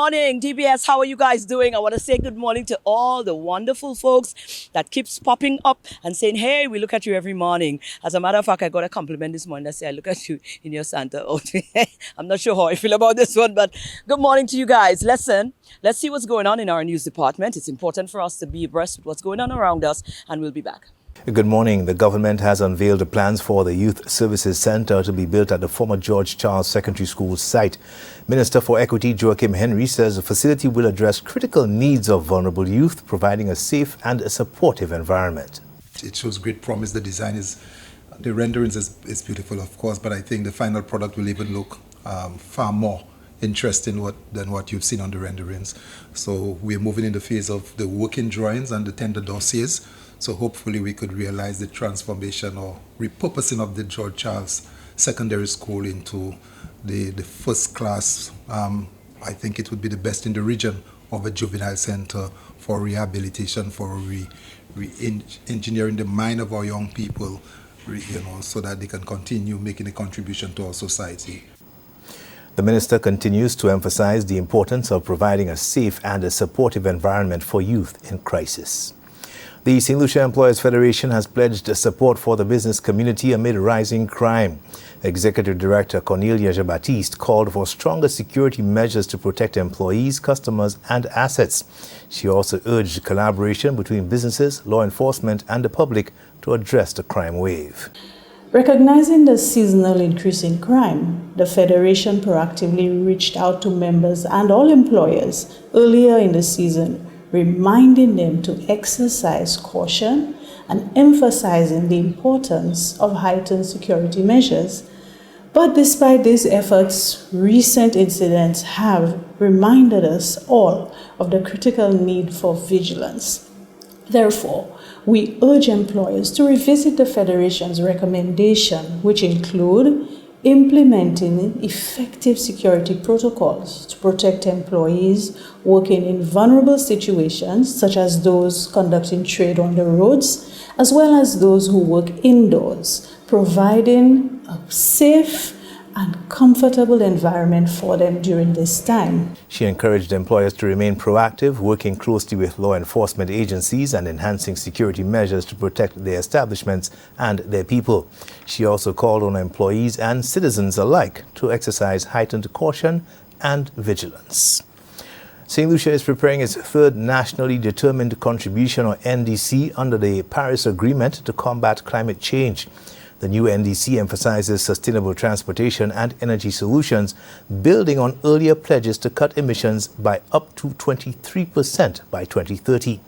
morning, DBS. How are you guys doing? I want to say good morning to all the wonderful folks that keeps popping up and saying, hey, we look at you every morning. As a matter of fact, I got a compliment this morning that said, I look at you in your Santa outfit. I'm not sure how I feel about this one, but good morning to you guys. Listen, let's see what's going on in our news department. It's important for us to be abreast with what's going on around us, and we'll be back. Good morning. The government has unveiled the plans for the Youth Services Center to be built at the former George Charles Secondary School site. Minister for Equity Joachim Henry says the facility will address critical needs of vulnerable youth, providing a safe and a supportive environment. It shows great promise. The design the renderings is beautiful, of course, but I think the final product will even look far more interesting than what you've seen on the renderings. So we're moving in the phase of the working drawings and the tender dossiers. So hopefully we could realize the transformation or repurposing of the George Charles Secondary School into the first class. I think it would be the best in the region of a juvenile center for rehabilitation, for re-engineering the mind of our young people, so that they can continue making a contribution to our society. The minister continues to emphasize the importance of providing a safe and a supportive environment for youth in crisis. The St. Lucia Employers Federation has pledged support for the business community amid rising crime. Executive Director Cornelia Jean-Baptiste called for stronger security measures to protect employees, customers, and assets. She also urged collaboration between businesses, law enforcement, and the public to address the crime wave. Recognizing the seasonal increase in crime, the Federation proactively reached out to members and all employers earlier in the season, reminding them to exercise caution and emphasizing the importance of heightened security measures. But despite these efforts, recent incidents have reminded us all of the critical need for vigilance. Therefore, we urge employers to revisit the Federation's recommendation, which include implementing effective security protocols to protect employees working in vulnerable situations, such as those conducting trade on the roads, as well as those who work indoors, providing a safe and comfortable environment for them during this time. She encouraged employers to remain proactive, working closely with law enforcement agencies and enhancing security measures to protect their establishments and their people. She also called on employees and citizens alike to exercise heightened caution and vigilance. St. Lucia is preparing its third Nationally Determined Contribution, or NDC, under the Paris Agreement to combat climate change. The new NDC emphasizes sustainable transportation and energy solutions, building on earlier pledges to cut emissions by up to 23% by 2030.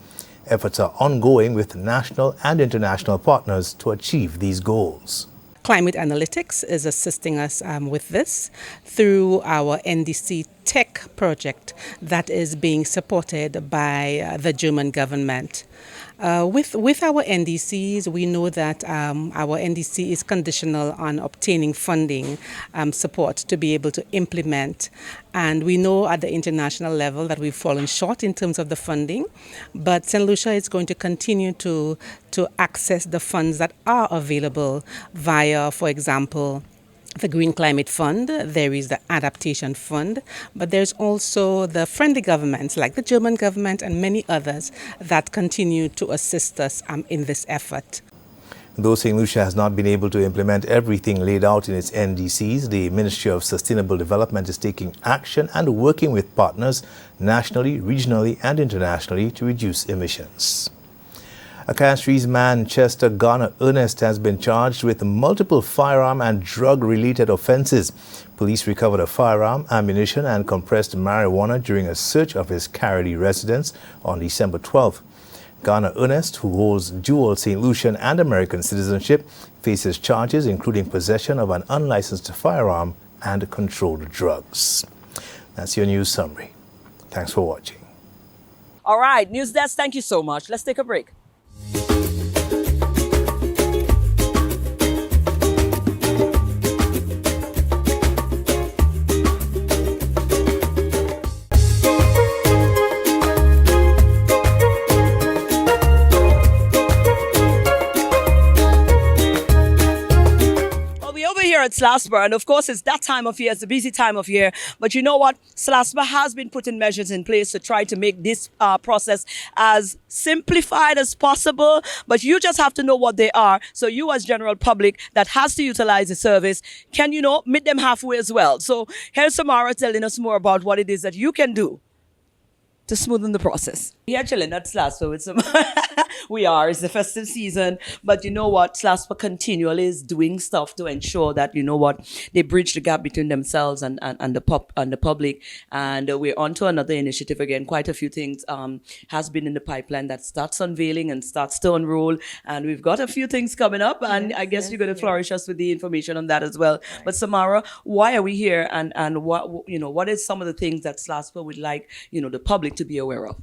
Efforts are ongoing with national and international partners to achieve these goals. Climate Analytics is assisting us with this through our NDC Tech project that is being supported by the German government. With our NDCs, we know that our NDC is conditional on obtaining funding support to be able to implement. And we know at the international level that we've fallen short in terms of the funding, but St. Lucia is going to continue to access the funds that are available via, for example, the Green Climate Fund, there is the Adaptation Fund, but there's also the friendly governments like the German government and many others that continue to assist us in this effort. Though St. Lucia has not been able to implement everything laid out in its NDCs, the Ministry of Sustainable Development is taking action and working with partners nationally, regionally, and internationally to reduce emissions. A Castries man, Chester Garner Ernest, has been charged with multiple firearm and drug-related offenses. Police recovered a firearm, ammunition, and compressed marijuana during a search of his Caroli residence on December 12th. Garner Ernest, who holds dual St. Lucian and American citizenship, faces charges including possession of an unlicensed firearm and controlled drugs. That's your news summary. Thanks for watching. All right, News Desk, thank you so much. Let's take a break. here at SLASPA, and of course, it's that time of year, it's a busy time of year. But you know what? SLASPA has been putting measures in place to try to make this process as simplified as possible. But you just have to know what they are. So you, as general public that has to utilize the service, can, meet them halfway as well. So here's Samara telling us more about what it is that you can do to smoothen the process. We are chilling at SLASPA with some. We are. It's the festive season, but you know what? SLASPA continually is doing stuff to ensure that they bridge the gap between themselves and the public. And we're on to another initiative again. Quite a few things has been in the pipeline that starts unveiling and starts to unroll. And we've got a few things coming up, and I guess you're going to flourish us with the information on that as well. Right. But Samara, why are we here, and what is some of the things that SLASPA would like the public to be aware of?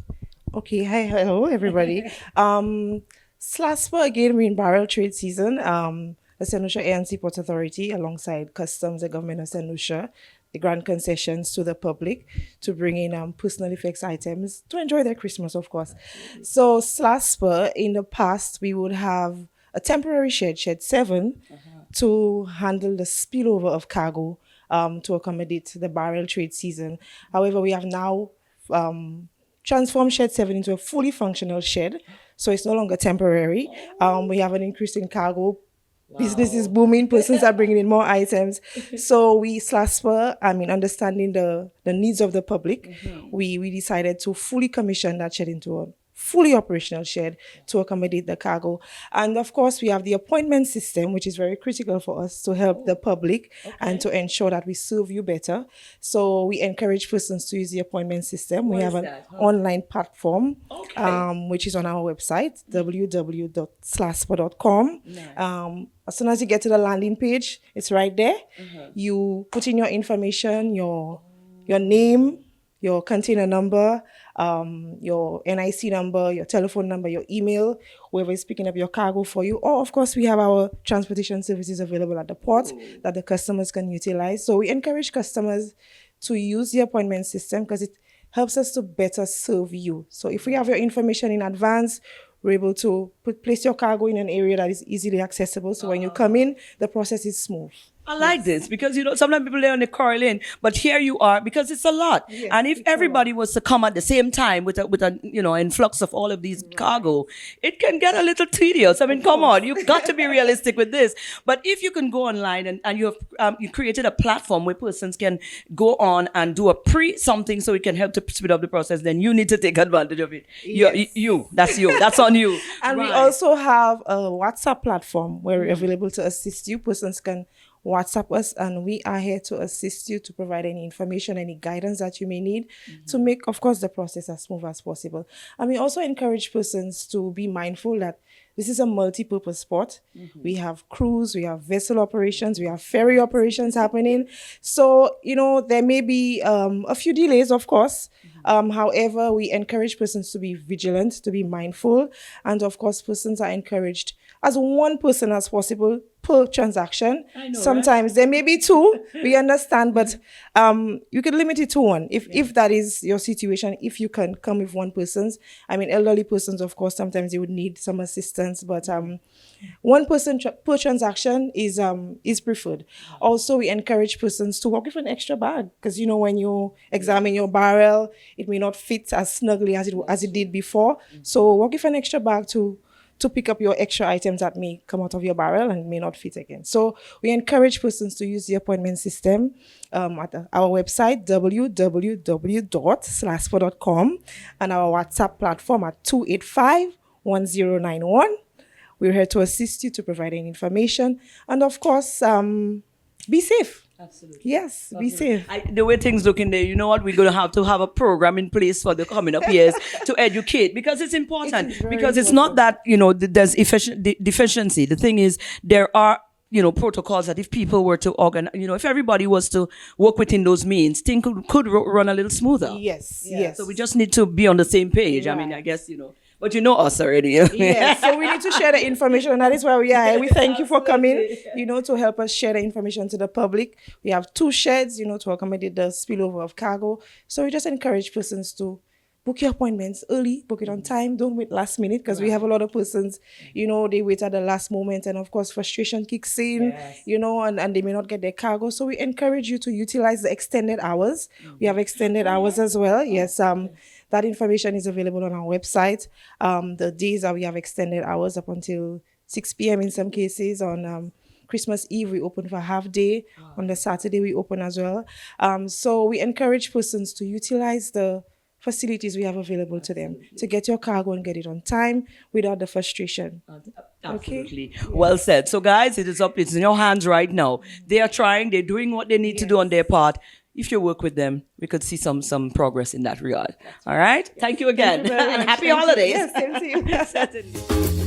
Okay, hi, hello everybody. SLASPA, again, we're in barrel trade season. The St. Lucia ANC Port Authority, alongside Customs, the government of St. Lucia, they grant concessions to the public to bring in personal effects items to enjoy their Christmas, of course. So SLASPA, in the past, we would have a temporary shed 7, to handle the spillover of cargo to accommodate the barrel trade season. However, we have now transformed shed 7 into a fully functional shed, so it's no longer temporary. We have an increase in cargo. Wow. Business is booming. Persons are bringing in more items. So we, SLASPA, understanding the needs of the public, we decided to fully commission that shed into a fully operational shed to accommodate the cargo. And of course, we have the appointment system, which is very critical for us to help the public and to ensure that we serve you better. So we encourage persons to use the appointment system. We have an online platform, which is on our website, www.slaspa.com. Nice. As soon as you get to the landing page, it's right there. You put in your information, your name, your container number, your NIC number, your telephone number, your email, whoever is picking up your cargo for you. Or, of course, we have our transportation services available at the port that the customers can utilize. So we encourage customers to use the appointment system because it helps us to better serve you. So if we have your information in advance, we're able to place your cargo in an area that is easily accessible. So when you come in, the process is smooth. I like this because, sometimes people lay on the coil in, but here you are because it's a lot. Yes, and if everybody was to come at the same time with an influx of all of these cargo, it can get a little tedious. I mean, come on, you've got to be realistic with this. But if you can go online and you have you created a platform where persons can go on and do a something so it can help to speed up the process, then you need to take advantage of it. Yes. That's on you. And we also have a WhatsApp platform where we're available to assist you. Persons can WhatsApp us, and we are here to assist you, to provide any information, any guidance that you may need to make, of course, the process as smooth as possible. And we also encourage persons to be mindful that this is a multi-purpose port. We have cruise, we have vessel operations, we have ferry operations happening. So, there may be a few delays, of course. However, we encourage persons to be vigilant, to be mindful. And of course, persons are encouraged as one person as possible per transaction. Sometimes there may be 2, we understand, but you can limit it to 1 if that is your situation. If you can come with 1 person, elderly persons, of course, sometimes they would need some assistance, but 1 person per transaction is preferred. Also, we encourage persons to walk with an extra bag because when you examine your barrel, it may not fit as snugly as it did before. So walk with an extra bag to pick up your extra items that may come out of your barrel and may not fit again. So we encourage persons to use the appointment system at our website, www.slaspa.com, and our WhatsApp platform at 285-1091. We're here to assist you, to provide any information. And of course, be safe. Absolutely. Yes, be safe. The way things look in there, you know what? We're going to have a program in place for the coming up years to educate, because it's important. Because it's not that, there's deficiency. The thing is, there are, protocols that if people were to organize, if everybody was to work within those means, things could run a little smoother. Yes. So we just need to be on the same page. Right. I guess, But you know us already. Yes, so we need to share the information, and that is why we are here. We thank you for coming, to help us share the information to the public. We have 2 sheds, to accommodate the spillover of cargo. So we just encourage persons to book your appointments early, book it on time. Don't wait last minute, because we have a lot of persons, they wait at the last moment, and of course frustration kicks in, and they may not get their cargo. So we encourage you to utilize the extended hours. We have extended hours as well. Yes, that information is available on our website. The days that we have extended hours up until 6 p.m. in some cases. On Christmas Eve, we open for half day. On the Saturday, we open as well. So we encourage persons to utilize the facilities we have available to them to get your cargo and get it on time without the frustration. Absolutely. Okay. Well said. So guys, it's in your hands right now. They are trying, they're doing what they need to do on their part. If you work with them, we could see some progress in that regard. All right? Thank you again. Thank you and happy holidays. Yes, same to you. Certainly.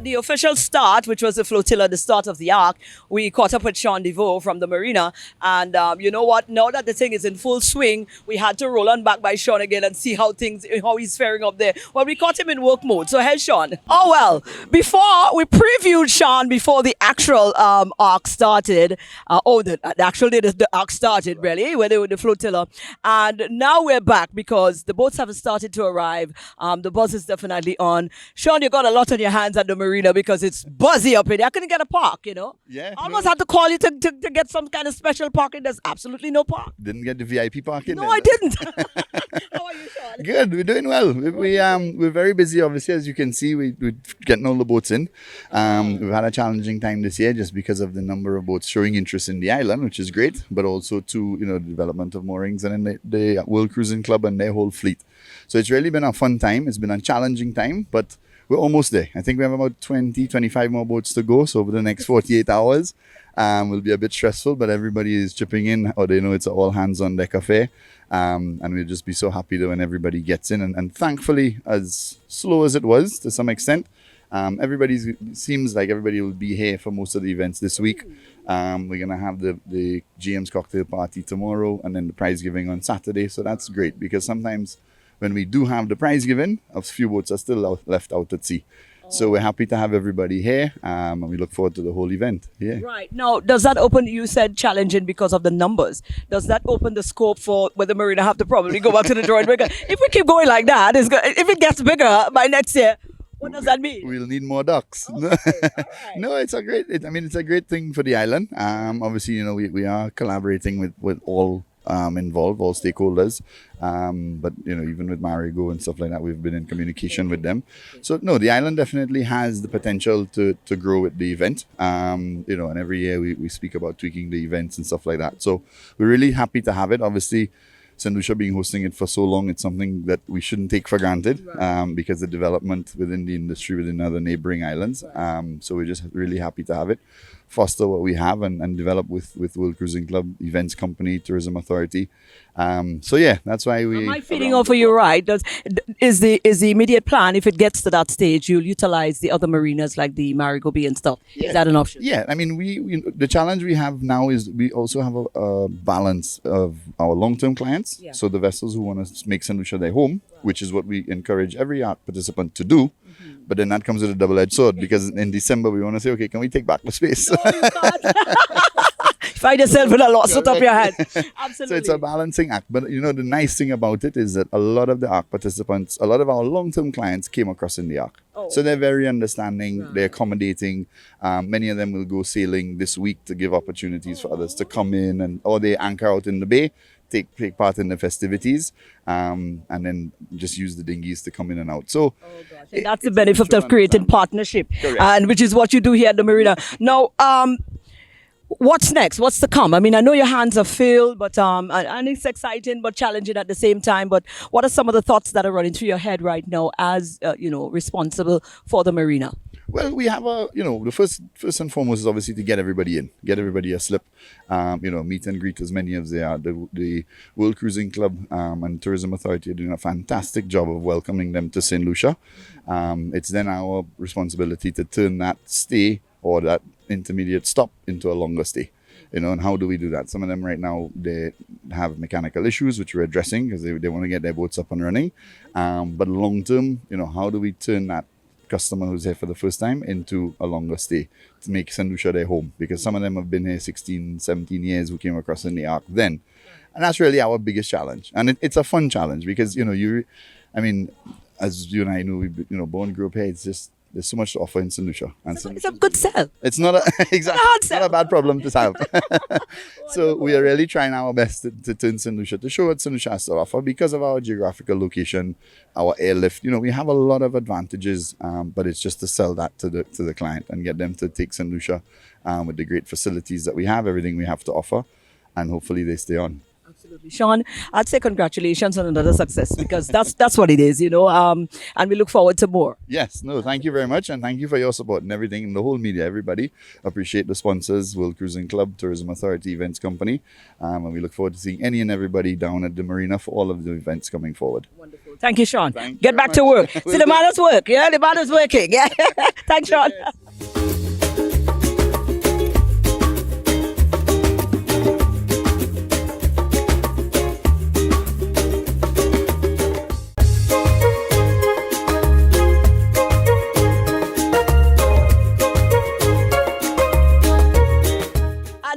The official start, which was the flotilla, the start of the arc, we caught up with Sean DeVoe from the Marina. And you know what? Now that the thing is in full swing, we had to roll on back by Sean again and see how he's faring up there. Well, we caught him in work mode. So here's Sean. Oh, well, before we previewed Sean before the actual arc started. The actual day the arc started, really, where they were the flotilla. And now we're back because the boats have started to arrive. The buzz is definitely on. Sean, you got a lot on your hands at the Marina because it's buzzy up in there. I couldn't get a park, Yeah. Almost had to call you to get some kind of special parking. There's absolutely no park. Didn't get the VIP parking? No, I didn't. How are you, Sean? Good. We're doing well. We're very busy, obviously, as you can see. We're getting all the boats in. We've had a challenging time this year just because of the number of boats showing interest in the island, which is great, but also to, the development of moorings and then the World Cruising Club and their whole fleet. So it's really been a fun time. It's been a challenging time, but we're almost there. I think we have about 20, 25 more boats to go. So over the next 48 hours, will be a bit stressful, but everybody is chipping in, or they know it's an all hands on deck affair. And we'll just be so happy that when everybody gets in. And thankfully, as slow as it was to some extent, seems like everybody will be here for most of the events this week. We're going to have the GM's cocktail party tomorrow and then the prize giving on Saturday. So that's great because sometimes when we do have the prize given, a few boats are still left out at sea. So we're happy to have everybody here, and we look forward to the whole event. Yeah. Right. Now, does that open, you said challenging because of the numbers, does that open the scope for whether Marina have to probably go back to the drawing board? If we keep going like that, if it gets bigger by next year, what does that mean? We'll need more ducks. Okay, right. No, it's a great thing for the island. Obviously, we are collaborating with all involved, all stakeholders. But even with Marigo and stuff like that, we've been in communication with them. So no, the island definitely has the potential to grow with the event. And every year we speak about tweaking the events and stuff like that. So we're really happy to have it. Obviously, St. Lucia being hosting it for so long, it's something that we shouldn't take for granted, because the development within the industry within other neighboring islands. So we're just really happy to have it, foster what we have and develop with World Cruising Club, Events Company, Tourism Authority. So yeah, that's why we... Am I feeding off of you right? Is the immediate plan, if it gets to that stage, you'll utilize the other marinas like the Marigo Bay and stuff? Yeah. Is that an option? Yeah, I mean, we the challenge we have now is we also have a balance of our long-term clients. Yeah. So the vessels who want to make St. Lucia their home, which is what we encourage every art participant to do. Mm-hmm. But then that comes with a double-edged sword because in December we want to say, okay, can we take back the space? No, you can't. Find yourself with a lawsuit up your head. Absolutely. So it's a balancing act. But the nice thing about it is that a lot of the ARC participants, a lot of our long-term clients came across in the ARC. Oh. So they're very understanding, right. They're accommodating. Many of them will go sailing this week to give opportunities for others to come in, or they anchor out in the bay, take part in the festivities, and then just use the dinghies to come in and out. So that's the benefit of creating partnership, and which is what you do here at the Marina. Now, what's next? What's to come? I mean, I know your hands are filled, but and it's exciting but challenging at the same time. But what are some of the thoughts that are running through your head right now as responsible for the Marina? Well, we have the first and foremost is obviously to get everybody in, get everybody a slip, meet and greet as many as they are. The World Cruising Club and Tourism Authority are doing a fantastic job of welcoming them to St. Lucia. It's then our responsibility to turn that stay or that intermediate stop into a longer stay. and how do we do that? Some of them right now, they have mechanical issues, which we're addressing because they want to get their boats up and running. But long term, how do we turn that customer who's here for the first time into a longer stay to make St. Lucia their home? Because some of them have been here 16, 17 years who came across in the Ark then. And that's really our biggest challenge. And it's a fun challenge because, as you and I know, we born and grew up here, it's just, there's so much to offer in St. Lucia. And It's a good sell. it's not exactly it's not a bad problem to have. So we are really trying our best to turn St. Lucia, to show what St. Lucia has to offer because of our geographical location, our airlift. We have a lot of advantages, but it's just to sell that to the client and get them to take St. Lucia with the great facilities that we have, everything we have to offer, and hopefully they stay on. Absolutely. Sean, I'd say congratulations on another success because that's what it is, and we look forward to more. Yes, no, thank you very much, and thank you for your support and everything, and the whole media, everybody. Appreciate the sponsors, World Cruising Club, Tourism Authority, Events Company, and we look forward to seeing any and everybody down at the marina for all of the events coming forward. Wonderful. Thank you, Sean. Thank you Get very back to much. work. See, the man is work. Yeah, the man is working. Yeah. Thanks, Sean.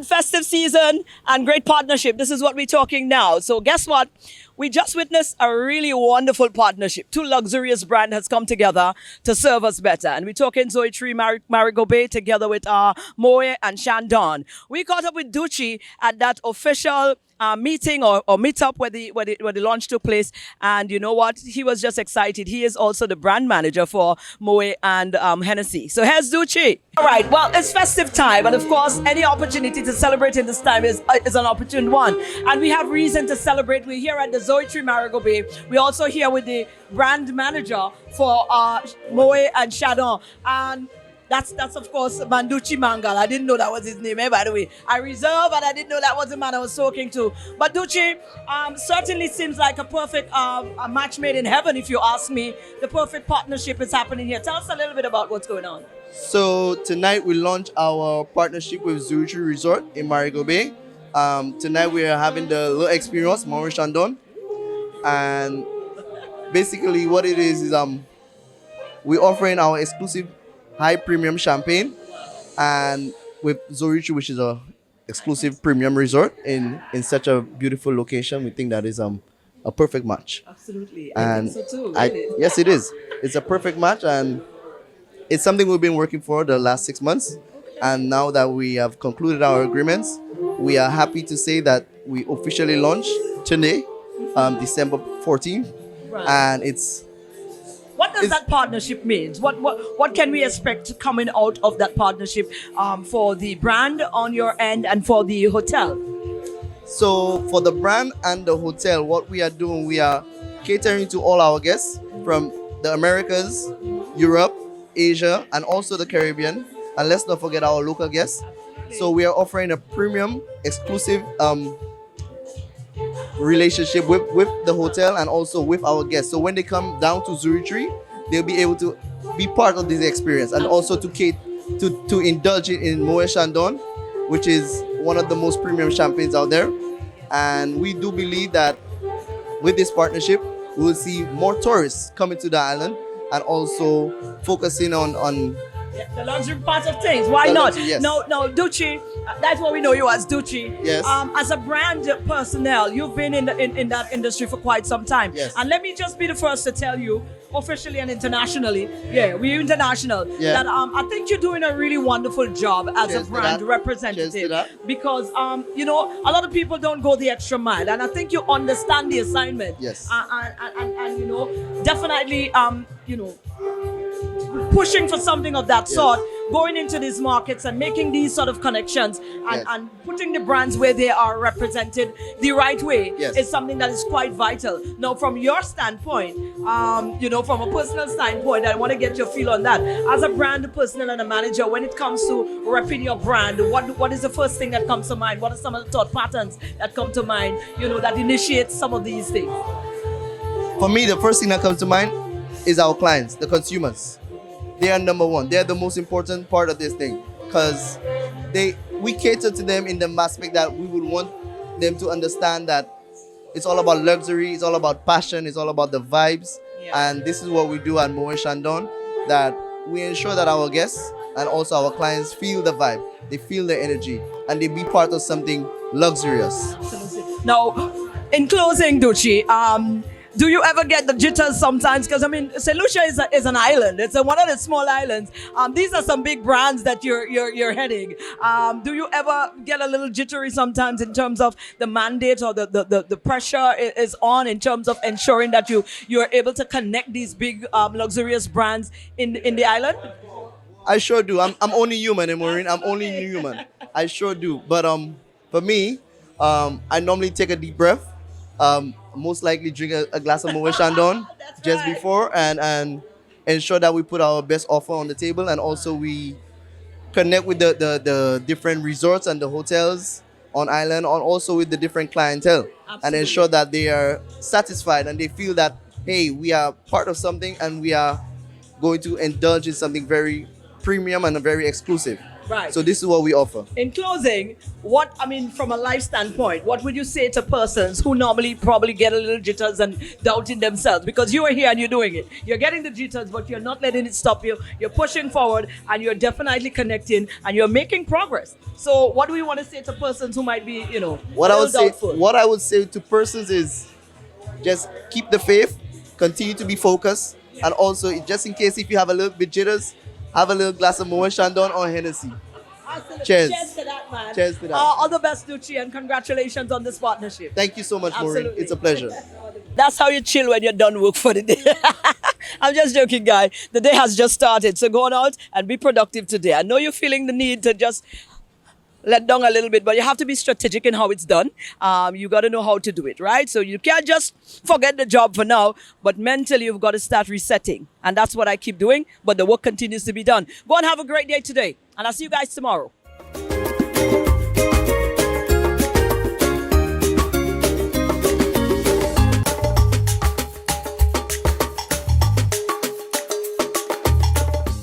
Festive season and great partnership. This is what we're talking now. So guess what? We just witnessed a really wonderful partnership. Two luxurious brands has come together to serve us better. And we're talking Zoe Tree Marigo Bay together with MOET and CHANDON. We caught up with Ducci at that official meeting or meetup where the launch took place. And you know what? He was just excited. He is also the brand manager for MOET and Hennessy. So here's Ducci. All right. Well, it's festive time. And of course, any opportunity to celebrate in this time is an opportune one. And we have reason to celebrate. We're here at the Zoe Tree Marigo Bay. We're also here with the brand manager for MOET and CHANDON. And that's of course Manducci Mangal. I didn't know that was his name, by the way. I reserve and I didn't know that was the man I was talking to. But Ducci certainly seems like a perfect a match made in heaven, if you ask me. The perfect partnership is happening here. Tell us a little bit about what's going on. So tonight we launch our partnership with Zoe Tree Resort in Marigo Bay. Tonight we are having the little experience, MOET CHANDON. And basically what it is we're offering our exclusive high premium champagne, and with Zoe Tree, which is a exclusive premium resort in such a beautiful location, we think that is a perfect match. Absolutely. And I think so too, really. yes, it is. It's a perfect match, and it's something we've been working for the last 6 months. And now that we have concluded our agreements, we are happy to say that we officially launched today, December 14th, Right. and it's What does that partnership mean? What can we expect coming out of that partnership for the brand on your end and for the hotel? So for the brand and the hotel, what we are doing, we are catering to all our guests from the Americas, Europe, Asia, and also the Caribbean. And let's not forget our local guests. So we are offering a premium, exclusive relationship with the hotel and also with our guests. So when they come down to Zoe Tree, they'll be able to be part of this experience and also to indulge in MOET CHANDON, which is one of the most premium champagnes out there. And we do believe that with this partnership, we will see more tourists coming to the island and also focusing on the luxury part of things. Why The not? luxury, yes. No, Ducci. That's what we know you as, Ducci. Yes. As a brand personnel, you've been in that industry for quite some time. Yes. And let me just be the first to tell you, officially and internationally, we're international. Yeah. That I think you're doing a really wonderful job as Cheers a to brand that. Cheers representative. to that. Because a lot of people don't go the extra mile, and I think you understand the assignment. Yes. And definitely pushing for something of that sort, going into these markets and making these sort of connections and putting the brands where they are represented the right way is something that is quite vital. Now, from your standpoint, from a personal standpoint, I want to get your feel on that. As a brand personnel and a manager, when it comes to repping your brand, what is the first thing that comes to mind? What are some of the thought patterns that come to mind, that initiate some of these things? For me, the first thing that comes to mind is our clients, the consumers. They are number one. They are the most important part of this thing because we cater to them in the aspect that we would want them to understand that it's all about luxury, it's all about passion, it's all about the vibes. Yeah. And this is what we do at MOET Chandon, that we ensure that our guests and also our clients feel the vibe, they feel the energy, and they be part of something luxurious. Now, in closing, Duchi, do you ever get the jitters sometimes? Because I mean, St. Lucia is an island. It's one of the small islands. These are some big brands that you're heading. Do you ever get a little jittery sometimes in terms of the mandate or the pressure is on in terms of ensuring that you're able to connect these big luxurious brands in the island? I sure do. I'm only human, Maureen. I'm only human. I sure do. But for me, I normally take a deep breath. Most likely drink a glass of MOET Chandon just before and ensure that we put our best offer on the table, and also we connect with the different resorts and the hotels on island, and also with the different clientele. Absolutely. And ensure that they are satisfied and they feel that, hey, we are part of something and we are going to indulge in something very premium and very exclusive. Right. So this is what we offer. In closing, from a life standpoint, what would you say to persons who normally probably get a little jitters and doubting themselves? Because you are here and you're doing it. You're getting the jitters, but you're not letting it stop you. You're pushing forward and you're definitely connecting and you're making progress. So what do we want to say to persons who might be, what doubtful? What I would say to persons is just keep the faith, continue to be focused, and also just in case if you have a little bit jitters, have a little glass of MOET Chandon or Hennessy. Absolutely. Cheers. Cheers to that, man. Cheers to that. All the best, Duchi, and congratulations on this partnership. Thank you so much, Maureen. Absolutely. It's a pleasure. That's how you chill when you're done work for the day. I'm just joking, guys. The day has just started, so go on out and be productive today. I know you're feeling the need to just let down a little bit, but you have to be strategic in how it's done. You got to know how to do it, right? So you can't just forget the job for now, but mentally you've got to start resetting. And that's what I keep doing, but the work continues to be done. Go and have a great day today, and I'll see you guys tomorrow.